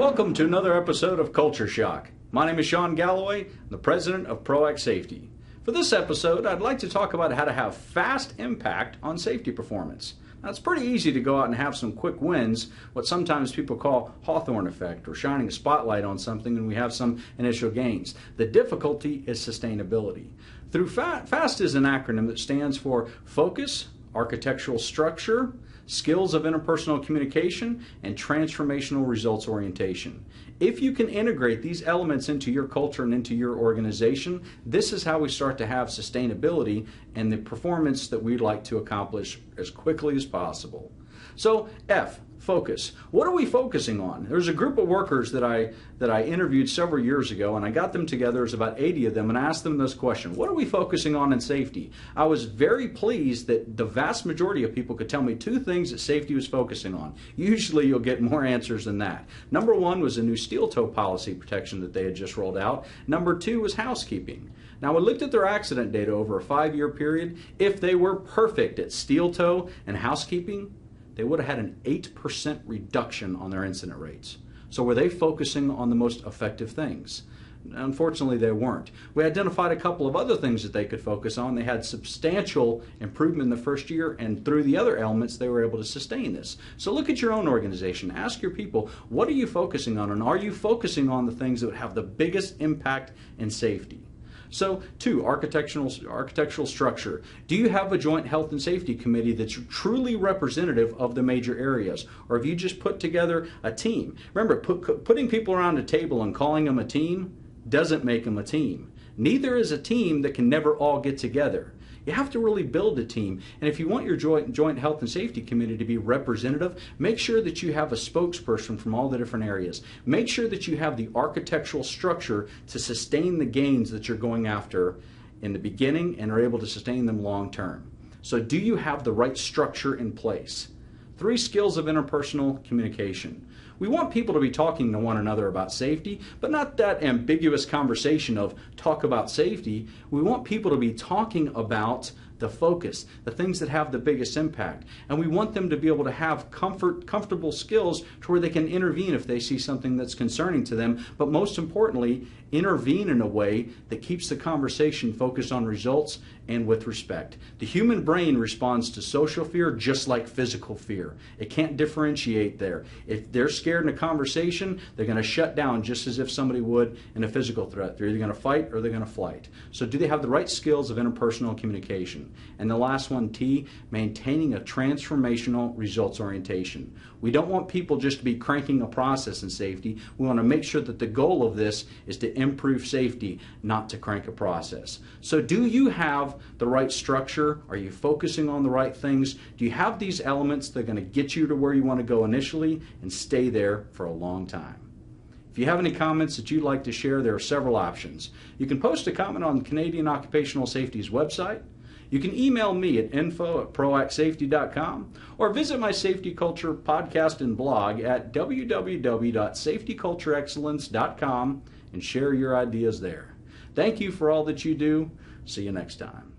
Welcome to another episode of Culture Shock. My name is Shawn Galloway, I'm the president of F.A.S.T Safety. For this episode, I'd like to talk about how to have fast impact on safety performance. Now, it's pretty easy to go out and have some quick wins, what sometimes people call Hawthorne effect, or shining a spotlight on something and we have some initial gains. The difficulty is sustainability. Through FAST is an acronym that stands for Focus, Architectural Structure, Skills of Interpersonal Communication, and Transformational Results Orientation. If you can integrate these elements into your culture and into your organization, this is how we start to have sustainability and the performance that we'd like to accomplish as quickly as possible. So, F, focus. What are we focusing on? There's a group of workers that I interviewed several years ago, and I got them together, there's about 80 of them, and I asked them this question: what are we focusing on in safety? I was very pleased that the vast majority of people could tell me two things that safety was focusing on. Usually you'll get more answers than that. Number one was a new steel toe policy protection that they had just rolled out. Number two was housekeeping. Now, I looked at their accident data over a 5-year period. If they were perfect at steel toe and housekeeping, they would have had an 8% reduction on their incident rates. So were they focusing on the most effective things? Unfortunately, they weren't. We identified a couple of other things that they could focus on. They had substantial improvement in the first year, and through the other elements, they were able to sustain this. So look at your own organization. Ask your people, what are you focusing on? And are you focusing on the things that would have the biggest impact in safety? So, 2, architectural structure. Do you have a joint health and safety committee that's truly representative of the major areas? Or have you just put together a team? Remember, putting people around a table and calling them a team doesn't make them a team. Neither is a team that can never all get together. You have to really build a team. And if you want your joint health and safety committee to be representative, make sure that you have a spokesperson from all the different areas. Make sure that you have the architectural structure to sustain the gains that you're going after in the beginning and are able to sustain them long term. So do you have the right structure in place? 3 skills of interpersonal communication. We want people to be talking to one another about safety, but not that ambiguous conversation of talk about safety. We want people to be talking about the focus, the things that have the biggest impact. And we want them to be able to have comfortable skills to where they can intervene if they see something that's concerning to them, but most importantly, intervene in a way that keeps the conversation focused on results and with respect. The human brain responds to social fear just like physical fear. It can't differentiate there. If they're scared in a conversation, they're going to shut down just as if somebody would in a physical threat. They're either going to fight or they're going to flight. So do they have the right skills of interpersonal communication? And the last one, T, maintaining a transformational results orientation. We don't want people just to be cranking a process in safety. We want to make sure that the goal of this is to improve safety, not to crank a process. So do you have the right structure? Are you focusing on the right things? Do you have these elements that are going to get you to where you want to go initially and stay there for a long time? If you have any comments that you'd like to share, there are several options. You can post a comment on Canadian Occupational Safety's website. You can email me at info@proactsafety.com or visit my Safety Culture podcast and blog at www.safetycultureexcellence.com and share your ideas there. Thank you for all that you do. See you next time.